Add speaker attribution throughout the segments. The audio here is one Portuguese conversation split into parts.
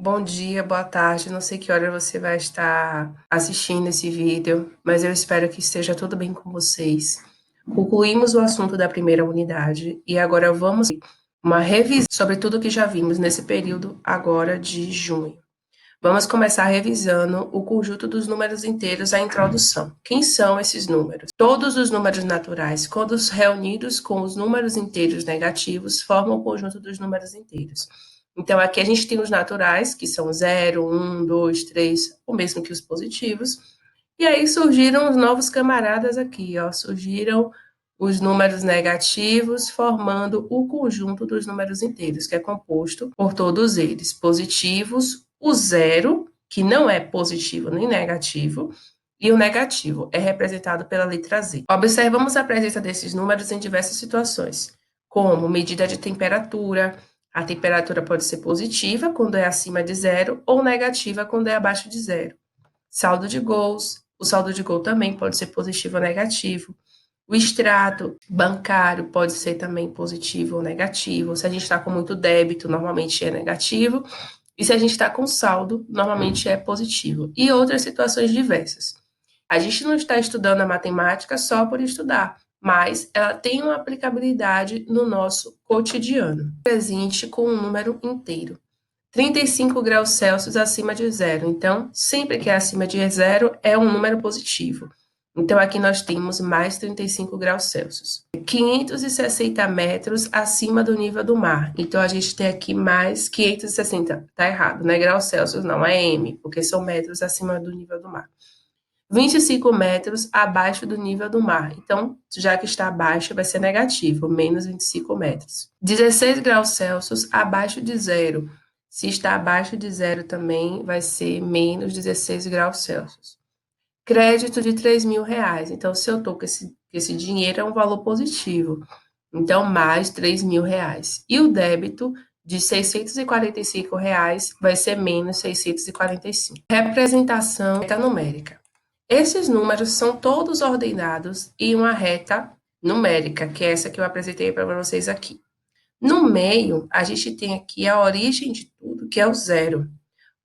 Speaker 1: Bom dia, boa tarde. Não sei que hora você vai estar assistindo esse vídeo, mas eu espero que esteja tudo bem com vocês. Concluímos o assunto da primeira unidade e agora vamos uma revisão sobre tudo que já vimos nesse período agora de junho. Vamos começar revisando o conjunto dos números inteiros, a introdução. Quem são esses números? Todos os números naturais, quando reunidos com os números inteiros negativos, formam o conjunto dos números inteiros. Então, aqui a gente tem os naturais, que são 0, 1, 2, 3, o mesmo que os positivos. E aí surgiram os novos camaradas aqui, ó. Surgiram os números negativos, formando o conjunto dos números inteiros, que é composto por todos eles, positivos, o zero, que não é positivo nem negativo, e o negativo é representado pela letra Z. Observamos a presença desses números em diversas situações, como medida de temperatura. A temperatura pode ser positiva quando é acima de zero ou negativa quando é abaixo de zero. Saldo de gols. O saldo de gol também pode ser positivo ou negativo. O extrato bancário pode ser também positivo ou negativo. Se a gente está com muito débito, normalmente é negativo. E se a gente está com saldo, normalmente é positivo. E outras situações diversas. A gente não está estudando a matemática só por estudar, mas ela tem uma aplicabilidade no nosso cotidiano. Presente com um número inteiro. 35 graus Celsius acima de zero. Então, sempre que é acima de zero, é um número positivo. Então, aqui nós temos mais 35 graus Celsius. 560 metros acima do nível do mar. Então, a gente tem aqui mais 560. Tá errado, não é graus Celsius, não, é M, porque são metros acima do nível do mar. 25 metros abaixo do nível do mar. Então, já que está abaixo, vai ser negativo, menos 25 metros. 16 graus Celsius abaixo de zero. Se está abaixo de zero também, vai ser menos 16 graus Celsius. Crédito de 3.000 reais. Então, se eu estou com esse dinheiro, é um valor positivo. Então, mais 3.000 reais. E o débito de 645 reais vai ser menos 645. Representação numérica. Esses números são todos ordenados em uma reta numérica, que é essa que eu apresentei para vocês aqui. No meio, a gente tem aqui a origem de tudo, que é o zero.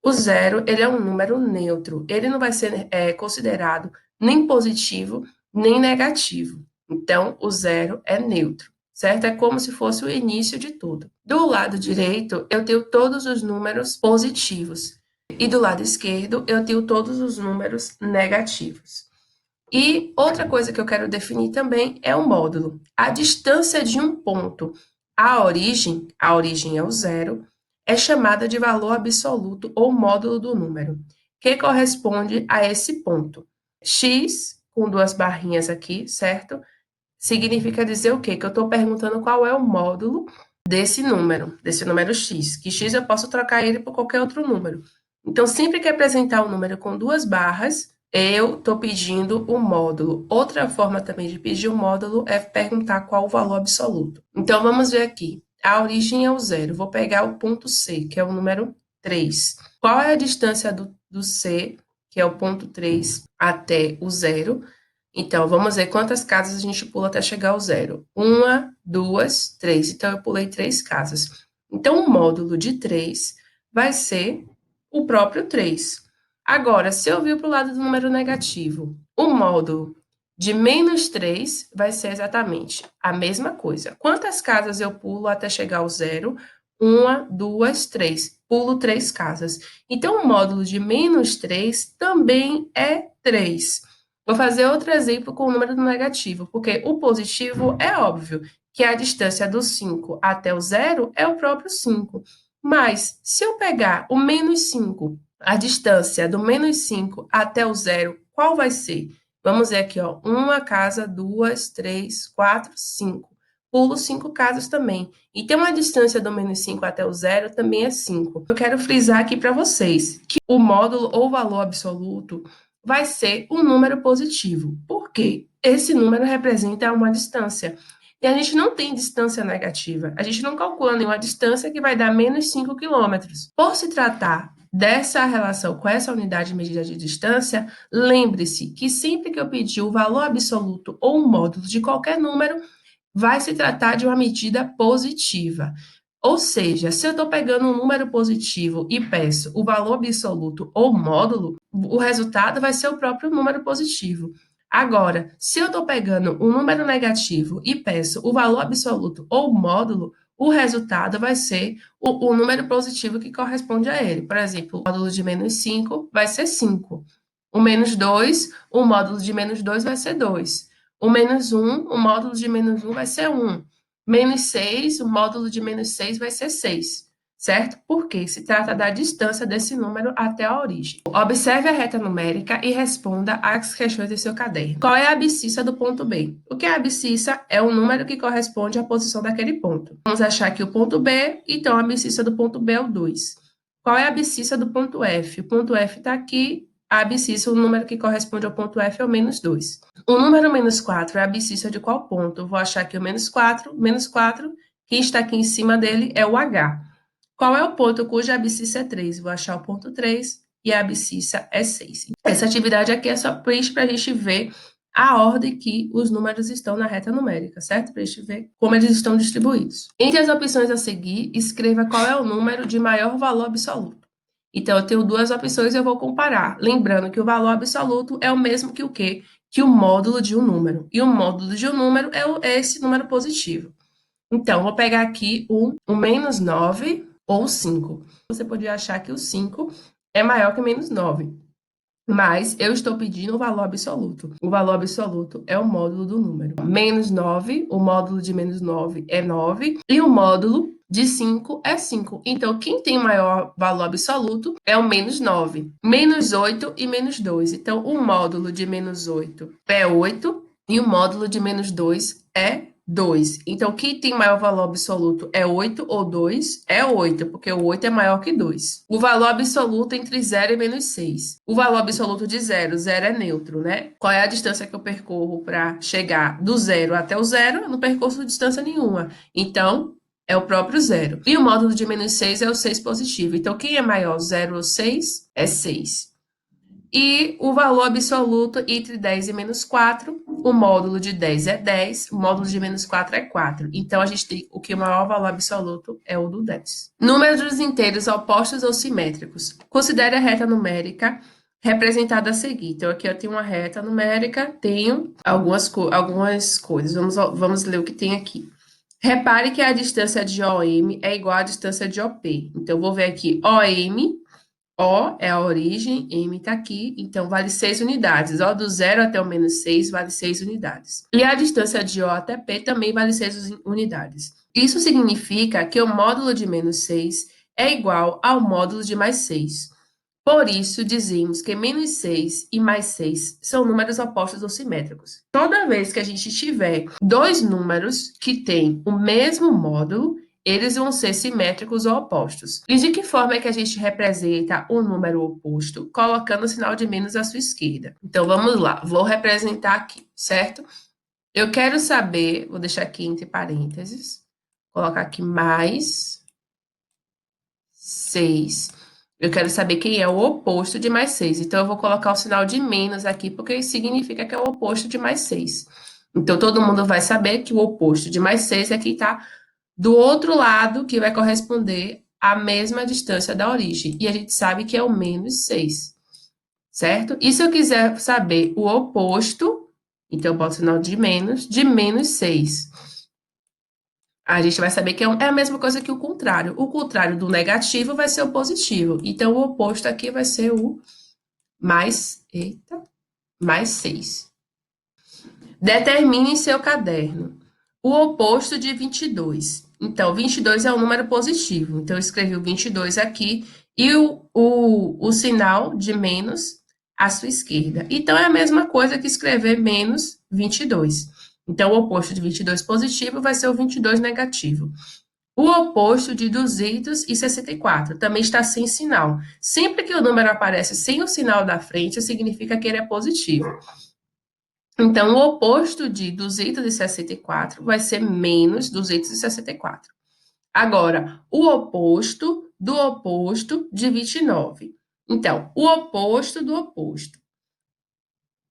Speaker 1: O zero, ele é um número neutro. Ele não vai ser considerado nem positivo, nem negativo. Então, o zero é neutro, certo? É como se fosse o início de tudo. Do lado direito, eu tenho todos os números positivos. E do lado esquerdo, eu tenho todos os números negativos. E outra coisa que eu quero definir também é o módulo. A distância de um ponto à origem, a origem é o zero, é chamada de valor absoluto ou módulo do número, que corresponde a esse ponto. X, com duas barrinhas aqui, certo? Significa dizer o quê? Que eu estou perguntando qual é o módulo desse número x, que x eu posso trocar ele por qualquer outro número. Então, sempre que apresentar um número com duas barras, eu estou pedindo o módulo. Outra forma também de pedir o módulo é perguntar qual o valor absoluto. Então, vamos ver aqui. A origem é o zero. Vou pegar o ponto C, que é o número 3. Qual é a distância do C, que é o ponto 3, até o zero? Então, vamos ver quantas casas a gente pula até chegar ao zero. Uma, duas, três. Então, eu pulei 3 casas. Então, o módulo de 3 vai ser o próprio 3. Agora, se eu vir para o lado do número negativo, o módulo de menos 3 vai ser exatamente a mesma coisa. Quantas casas eu pulo até chegar ao zero? Uma, duas, três. Pulo 3 casas. Então, o módulo de menos 3 também é 3. Vou fazer outro exemplo com o número negativo, porque o positivo é óbvio que a distância do 5 até o zero é o próprio 5. Mas, se eu pegar o menos 5, a distância do menos 5 até o zero, qual vai ser? Vamos ver aqui, ó. Uma casa, duas, três, quatro, 5. Pulo 5 casas também. Então, a distância do menos 5 até o zero também é 5. Eu quero frisar aqui para vocês que o módulo ou valor absoluto vai ser um número positivo. Por quê? Esse número representa uma distância. E a gente não tem distância negativa. A gente não calcula nenhuma distância que vai dar menos 5 quilômetros. Por se tratar dessa relação com essa unidade de medida de distância, lembre-se que sempre que eu pedir o valor absoluto ou um módulo de qualquer número, vai se tratar de uma medida positiva. Ou seja, se eu estou pegando um número positivo e peço o valor absoluto ou módulo, o resultado vai ser o próprio número positivo. Agora, se eu estou pegando um número negativo e peço o valor absoluto ou módulo, o resultado vai ser o número positivo que corresponde a ele. Por exemplo, o módulo de menos 5 vai ser 5. O menos 2, o módulo de menos 2 vai ser 2. O menos 1, o módulo de menos 1 vai ser 1. Menos 6, o módulo de menos 6 vai ser 6, certo? Porque se trata da distância desse número até a origem. Observe a reta numérica e responda às questões do seu caderno. Qual é a abscissa do ponto B? O que é a abscissa? É o número que corresponde à posição daquele ponto. Vamos achar aqui o ponto B, então a abscissa do ponto B é o 2. Qual é a abscissa do ponto F? O ponto F está aqui, a abscissa, o número que corresponde ao ponto F é o menos 2. O número menos 4 é a abscissa de qual ponto? Eu vou achar aqui o menos 4, quem está aqui em cima dele é o H. Qual é o ponto cuja abscissa é 3? Vou achar o ponto 3 e a abscissa é 6. Essa atividade aqui é só para a gente ver a ordem que os números estão na reta numérica, certo? Para a gente ver como eles estão distribuídos. Entre as opções a seguir, escreva qual é o número de maior valor absoluto. Então, eu tenho duas opções e eu vou comparar. Lembrando que o valor absoluto é o mesmo que o quê? Que o módulo de um número. E o módulo de um número é esse número positivo. Então, vou pegar aqui o menos 9 ou o 5. Você podia achar que o 5 é maior que o menos 9. Mas eu estou pedindo o valor absoluto. O valor absoluto é o módulo do número. Menos 9, o módulo de menos 9 é 9. E o módulo de 5 é 5. Então, quem tem maior valor absoluto é o menos 9. Menos 8 e menos 2. Então, o módulo de menos 8 é 8 e o módulo de menos 2 é 2. Então, quem tem maior valor absoluto é 8 ou 2? É 8, porque o 8 é maior que 2. O valor absoluto entre 0 e menos 6. O valor absoluto de 0, 0 é neutro, né? Qual é a distância que eu percorro para chegar do 0 até o 0? Eu não percorro distância nenhuma. Então, é o próprio 0. E o módulo de menos 6 é o 6 positivo. Então, quem é maior, 0 ou 6? É 6. E o valor absoluto entre 10 e menos 4, o módulo de 10 é 10, o módulo de menos 4 é 4. Então, a gente tem o que o maior valor absoluto é o do 10. Números inteiros opostos ou simétricos. Considere a reta numérica representada a seguir. Então, aqui eu tenho uma reta numérica, tenho algumas coisas. Vamos ler o que tem aqui. Repare que a distância de OM é igual à distância de OP. Então, eu vou ver aqui OM. O é a origem, M está aqui, então vale 6 unidades. O do 0 até o menos 6 vale 6 unidades. E a distância de O até P também vale 6 unidades. Isso significa que o módulo de menos 6 é igual ao módulo de mais 6. Por isso, dizemos que menos 6 e mais 6 são números opostos ou simétricos. Toda vez que a gente tiver dois números que têm o mesmo módulo, eles vão ser simétricos ou opostos. E de que forma é que a gente representa o número oposto? Colocando o sinal de menos à sua esquerda. Então, vamos lá. Vou representar aqui, certo? Eu quero saber, vou deixar aqui entre parênteses, colocar aqui mais 6. Eu quero saber quem é o oposto de mais 6. Então, eu vou colocar o sinal de menos aqui, porque significa que é o oposto de mais 6. Então, todo mundo vai saber que o oposto de mais 6 é quem está do outro lado, que vai corresponder à mesma distância da origem. E a gente sabe que é o menos 6, certo? E se eu quiser saber o oposto, então eu boto o sinal de menos 6. A gente vai saber que é a mesma coisa que o contrário. O contrário do negativo vai ser o positivo. Então, o oposto aqui vai ser o mais 6. Determine em seu caderno o oposto de 22. Então, 22 é um número positivo. Então, eu escrevi o 22 aqui e o sinal de menos à sua esquerda. Então, é a mesma coisa que escrever menos 22. Então, o oposto de 22 positivo vai ser o 22 negativo. O oposto de 264 também está sem sinal. Sempre que o número aparece sem o sinal da frente, significa que ele é positivo. Então, o oposto de 264 vai ser menos 264. Agora, o oposto do oposto de 29. Então, o oposto do oposto.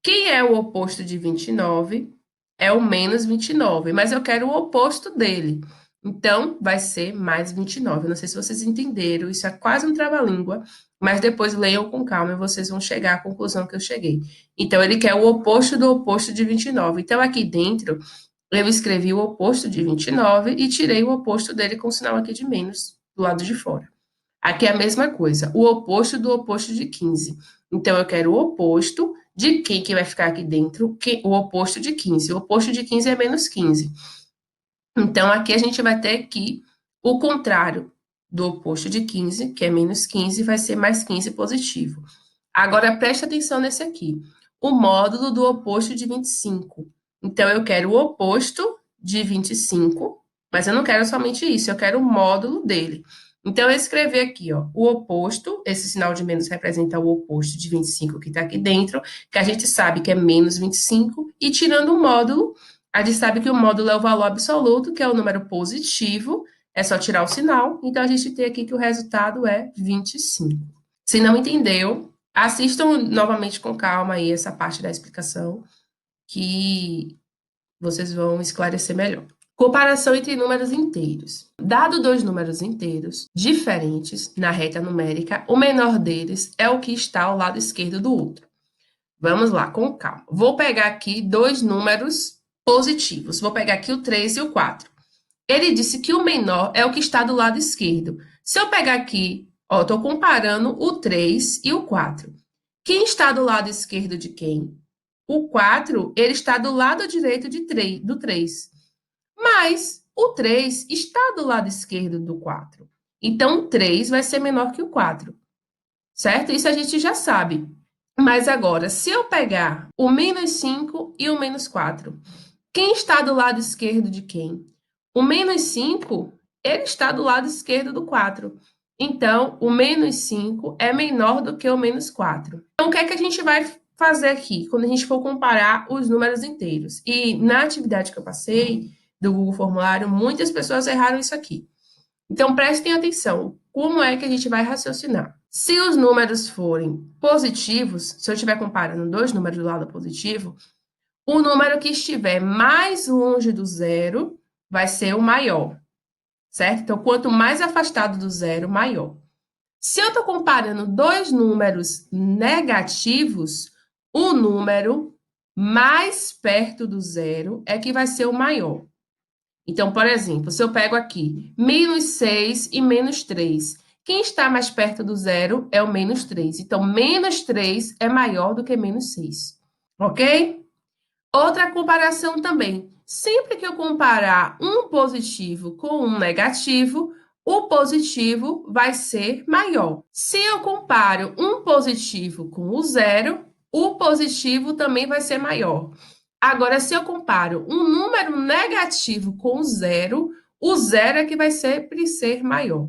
Speaker 1: Quem é o oposto de 29? É o menos 29, mas eu quero o oposto dele. Então, vai ser mais 29. Eu não sei se vocês entenderam, isso é quase um trava-língua, mas depois leiam com calma e vocês vão chegar à conclusão que eu cheguei. Então, ele quer o oposto do oposto de 29. Então, aqui dentro, eu escrevi o oposto de 29 e tirei o oposto dele com o sinal aqui de menos, do lado de fora. Aqui é a mesma coisa, o oposto do oposto de 15. Então, eu quero o oposto de quem que vai ficar aqui dentro, o oposto de 15. O oposto de 15 é menos 15. Então, aqui a gente vai ter que o contrário do oposto de 15, que é menos 15, vai ser mais 15 positivo. Agora, preste atenção nesse aqui. O módulo do oposto de 25. Então, eu quero o oposto de 25, mas eu não quero somente isso, eu quero o módulo dele. Então, eu escrevi aqui, ó, o oposto, esse sinal de menos representa o oposto de 25 que está aqui dentro, que a gente sabe que é menos 25, e tirando o módulo, a gente sabe que o módulo é o valor absoluto, que é o número positivo, é só tirar o sinal, então a gente tem aqui que o resultado é 25. Se não entendeu, assistam novamente com calma aí essa parte da explicação, que vocês vão esclarecer melhor. Comparação entre números inteiros. Dado dois números inteiros diferentes na reta numérica, o menor deles é o que está ao lado esquerdo do outro. Vamos lá, com calma. Vou pegar aqui dois números positivos. Vou pegar aqui o 3 e o 4. Ele disse que o menor é o que está do lado esquerdo. Se eu pegar aqui, ó, estou comparando o 3 e o 4. Quem está do lado esquerdo de quem? O 4, ele está do lado direito do 3. Mas o 3 está do lado esquerdo do 4. Então, o 3 vai ser menor que o 4. Certo? Isso a gente já sabe. Mas agora, se eu pegar o menos 5 e o menos 4, quem está do lado esquerdo de quem? O menos 5, ele está do lado esquerdo do 4. Então, o menos 5 é menor do que o menos 4. Então, o que é que a gente vai fazer aqui, quando a gente for comparar os números inteiros? E na atividade que eu passei, do Google Formulário, muitas pessoas erraram isso aqui. Então, prestem atenção. Como é que a gente vai raciocinar? Se os números forem positivos, se eu estiver comparando dois números do lado positivo, o número que estiver mais longe do zero vai ser o maior, certo? Então, quanto mais afastado do zero, maior. Se eu estou comparando dois números negativos, o número mais perto do zero é que vai ser o maior. Então, por exemplo, se eu pego aqui menos 6 e menos 3, quem está mais perto do zero é o menos 3. Então, menos 3 é maior do que menos 6. Ok? Outra comparação também. Sempre que eu comparar um positivo com um negativo, o positivo vai ser maior. Se eu comparo um positivo com o zero, o positivo também vai ser maior. Agora, se eu comparo um número negativo com o zero é que vai sempre ser maior.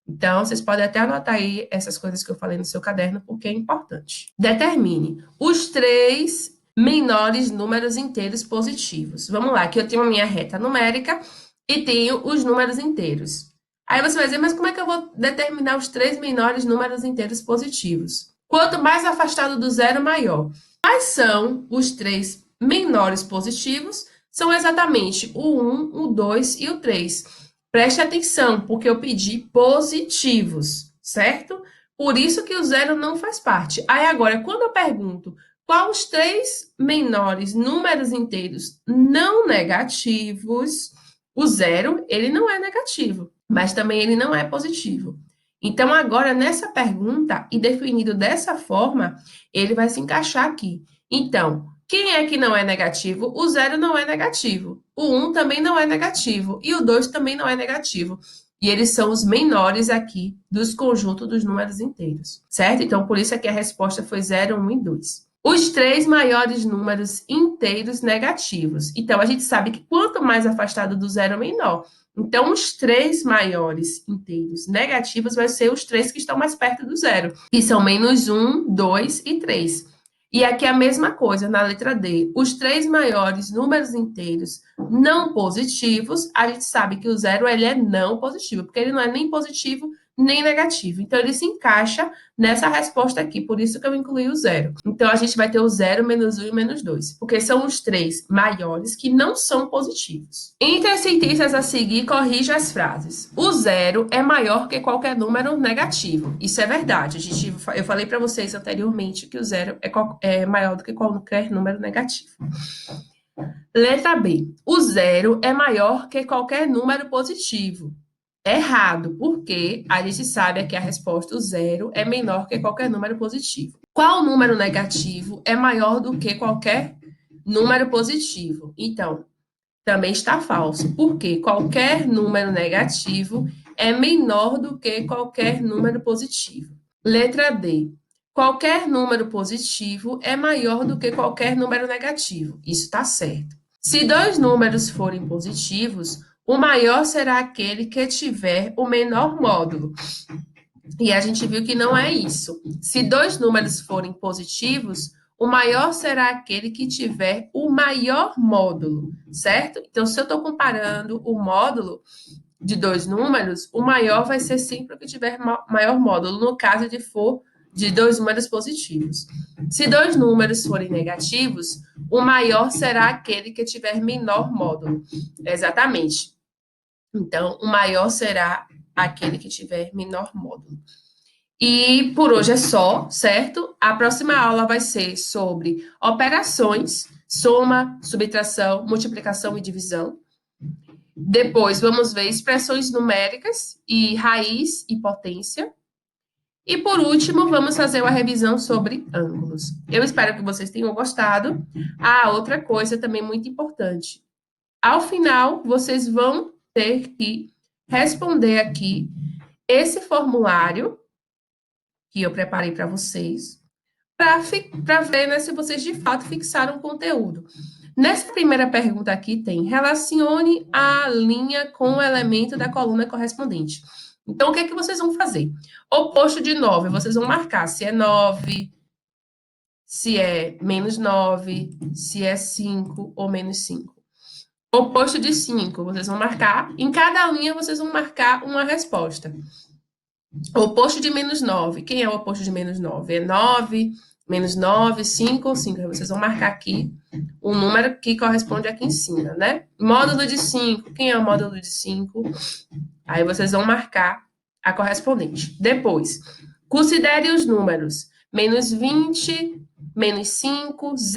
Speaker 1: Então, vocês podem até anotar aí essas coisas que eu falei no seu caderno, porque é importante. Determine os três menores números inteiros positivos. Vamos lá, aqui eu tenho a minha reta numérica e tenho os números inteiros. Aí você vai dizer, mas como é que eu vou determinar os três menores números inteiros positivos? Quanto mais afastado do zero, maior. Quais são os três menores positivos? São exatamente o 1, o 2 e o 3. Preste atenção, porque eu pedi positivos, certo? Por isso que o zero não faz parte. Aí agora, quando eu pergunto quais os três menores números inteiros não negativos, o zero, ele não é negativo, mas também ele não é positivo. Então, agora, nessa pergunta, e definido dessa forma, ele vai se encaixar aqui. Então, quem é que não é negativo? O zero não é negativo. O 1 também não é negativo. E o 2 também não é negativo. E eles são os menores aqui dos conjuntos dos números inteiros, certo? Então, por isso é que a resposta foi 0, 1 e 2. Os três maiores números inteiros negativos. Então, a gente sabe que quanto mais afastado do zero, menor. Então, os três maiores inteiros negativos vai ser os três que estão mais perto do zero, que são menos 1, 2 e 3. E aqui a mesma coisa, na letra D. Os três maiores números inteiros não positivos, a gente sabe que o zero ele é não positivo, porque ele não é nem positivo, nem negativo. Então, ele se encaixa nessa resposta aqui, por isso que eu incluí o zero. Então, a gente vai ter o zero, menos 1 e menos 2, porque são os três maiores que não são positivos. Entre as sentenças a seguir, corrija as frases. O zero é maior que qualquer número negativo. Isso é verdade. Eu falei para vocês anteriormente que o zero é maior do que qualquer número negativo. Letra B. O zero é maior que qualquer número positivo. Errado, porque a gente sabe que a resposta o zero é menor que qualquer número positivo. Qual número negativo é maior do que qualquer número positivo? Então, também está falso, porque qualquer número negativo é menor do que qualquer número positivo. Letra D. Qualquer número positivo é maior do que qualquer número negativo. Isso está certo. Se dois números forem positivos, o maior será aquele que tiver o menor módulo. E a gente viu que não é isso. Se dois números forem positivos, o maior será aquele que tiver o maior módulo, certo? Então, se eu estou comparando o módulo de dois números, o maior vai ser sempre o que tiver maior módulo, no caso de for de dois números positivos. Se dois números forem negativos, o maior será aquele que tiver menor módulo. Exatamente. Então, o maior será aquele que tiver menor módulo. E por hoje é só, certo? A próxima aula vai ser sobre operações, soma, subtração, multiplicação e divisão. Depois, vamos ver expressões numéricas e raiz e potência. E por último, vamos fazer uma revisão sobre ângulos. Eu espero que vocês tenham gostado. Ah, outra coisa também muito importante. Ao final, vocês vão ter que responder aqui esse formulário que eu preparei para vocês, para ver, né, se vocês de fato fixaram o conteúdo. Nessa primeira pergunta aqui tem: relacione a linha com o elemento da coluna correspondente. Então, o que é que vocês vão fazer? Oposto de 9, vocês vão marcar se é 9, se é menos 9, se é 5 ou menos 5. Oposto de 5, vocês vão marcar, em cada linha vocês vão marcar uma resposta. Oposto de menos 9, quem é o oposto de menos 9? É 9, menos 9, 5 ou 5. Aí vocês vão marcar aqui o número que corresponde aqui em cima, né? Módulo de 5, quem é o módulo de 5? Aí vocês vão marcar a correspondente. Depois, considere os números menos 20, menos 5,